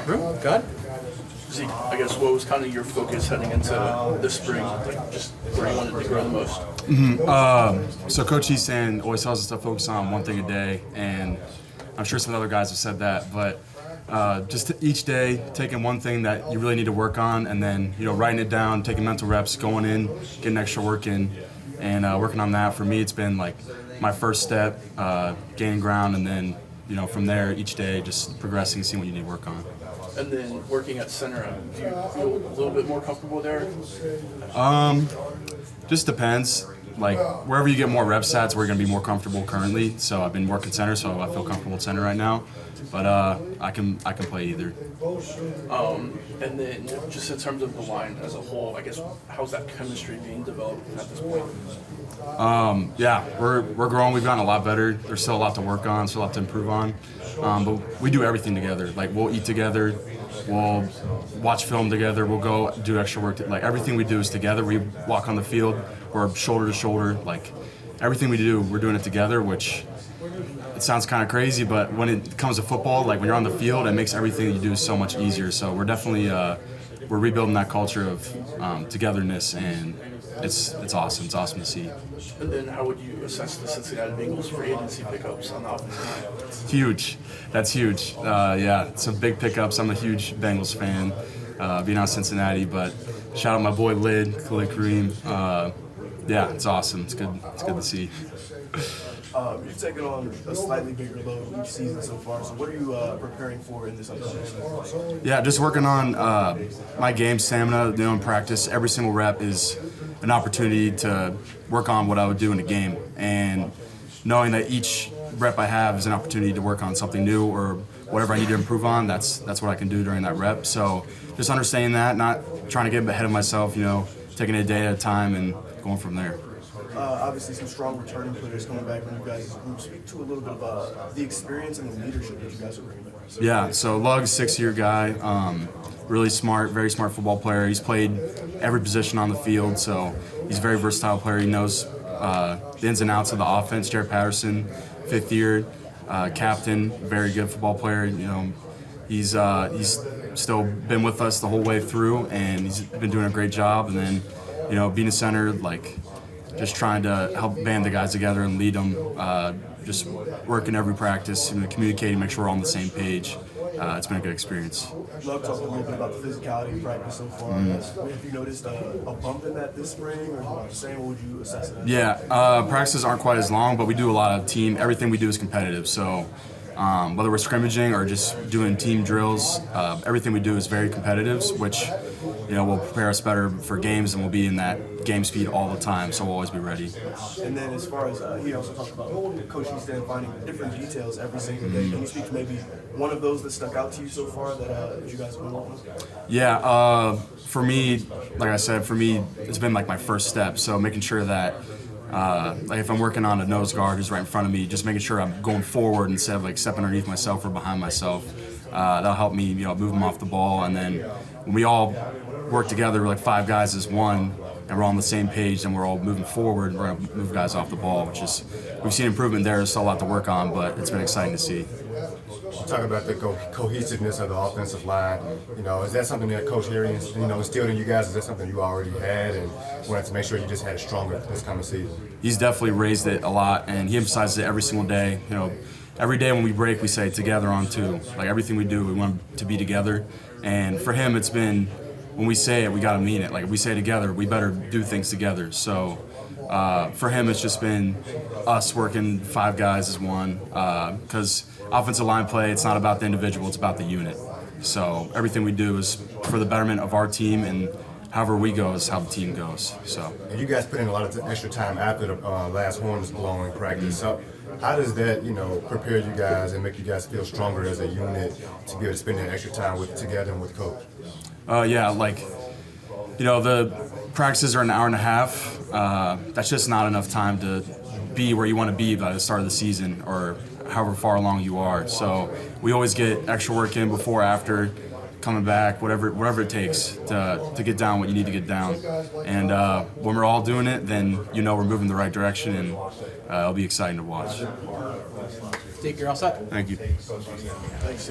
God. Zeke, I guess what was kind of your focus heading into this spring? Like just where you wanted to grow the most? So Coach Easton always tells us to focus on one thing a day, and I'm sure some other guys have said that, but just each day taking one thing that you really need to work on, and then writing it down, taking mental reps, going in, getting extra work in, and working on that. For me, it's been like my first step, gaining ground, and then from there each day just progressing, seeing what you need to work on. And then working at center, do you feel a little bit more comfortable there? Just depends. Like wherever you get more reps at, we're going to be more comfortable currently. So I've been working center, so I feel comfortable at center right now. But I can play either. And then just in terms of the line as a whole, I guess how's that chemistry being developed at this point? Yeah, we're growing. We've gotten a lot better. There's still a lot to work on, still a lot to improve on. But we do everything together. Like we'll eat together, we'll watch film together, we'll go do extra work. Like everything we do is together. We walk on the field, we're shoulder to shoulder. Like everything we do, we're doing it together, which it sounds kind of crazy, but when it comes to football, like when you're on the field, it makes everything you do so much easier. So we're definitely we're rebuilding that culture of togetherness, and it's awesome. It's awesome to see. And then how would you assess the Cincinnati Bengals free agency pickups on the offensive line? Huge. That's huge. Yeah, some big pickups. I'm a huge Bengals fan, being out of Cincinnati, but shout out my boy Khalid Kareem. Yeah, it's awesome. It's good to see. You've taken on a slightly bigger load each season so far, so what are you preparing for in this upcoming season? Yeah, just working on my game stamina, in practice. Every single rep is an opportunity to work on what I would do in a game, and knowing that each rep I have is an opportunity to work on something new or whatever I need to improve on, that's what I can do during that rep. So just understanding that, not trying to get ahead of myself, taking it a day at a time and going from there. Obviously, some strong returning players coming back from you guys' group. Speak to a little bit of the experience and the leadership that you guys are bringing back. Yeah, so Lug's 6-year guy, really smart, very smart football player. He's played every position on the field, so he's a very versatile player. He knows the ins and outs of the offense. Jared Patterson, 5th year, captain, very good football player. He's still been with us the whole way through, and he's been doing a great job. And then, being a center, like, just trying to help band the guys together and lead them, just working every practice, communicating, make sure we're all on the same page. It's been a good experience. Love talking a little bit about the physicality of practice so far. Have you noticed a bump in that this spring, or the same? What would you assess it as? Yeah, practices aren't quite as long, but we do a lot of team. Everything we do is competitive, so whether we're scrimmaging or just doing team drills, everything we do is very competitive, which will prepare us better for games, and we'll be in that game speed all the time, so we'll always be ready. And then as far as he also talked about Coach Easton finding different details every single day. Can you speak to maybe one of those that stuck out to you so far that you guys have been working with? Yeah, for me, like I said, it's been like my first step, so making sure that like if I'm working on a nose guard who's right in front of me, just making sure I'm going forward instead of like stepping underneath myself or behind myself. That'll help me, move them off the ball. And then when we all work together, we're like 5 guys as one, and we're all on the same page, and we're all moving forward. We're gonna move guys off the ball, which is we've seen improvement there. There's still a lot to work on, but it's been exciting to see. Talking about the cohesiveness of the offensive line, is that something that Coach Harry instilled in you guys? Is that something you already had and wanted to make sure you just had it stronger this coming season? He's definitely raised it a lot, and he emphasizes it every single day. Every day when we break, we say together on 2. Like everything we do, we want to be together. And for him, it's been when we say it, we got to mean it. Like if we say it together, we better do things together. So for him, it's just been us working 5 guys as one, because offensive line play, it's not about the individual, it's about the unit. So everything we do is for the betterment of our team, and however we go is how the team goes. So. And you guys put in a lot of extra time after the last horn was blown in practice. So how does that, prepare you guys and make you guys feel stronger as a unit to be able to spend that extra time together and with Coach? Yeah, the practices are an hour and a half. That's just not enough time to be where you want to be by the start of the season or however far along you are. So we always get extra work in before, after, coming back, whatever it takes to get down what you need to get down. And when we're all doing it, then we're moving the right direction, and it'll be exciting to watch. Zeke, you're all set. Thank you. Thanks.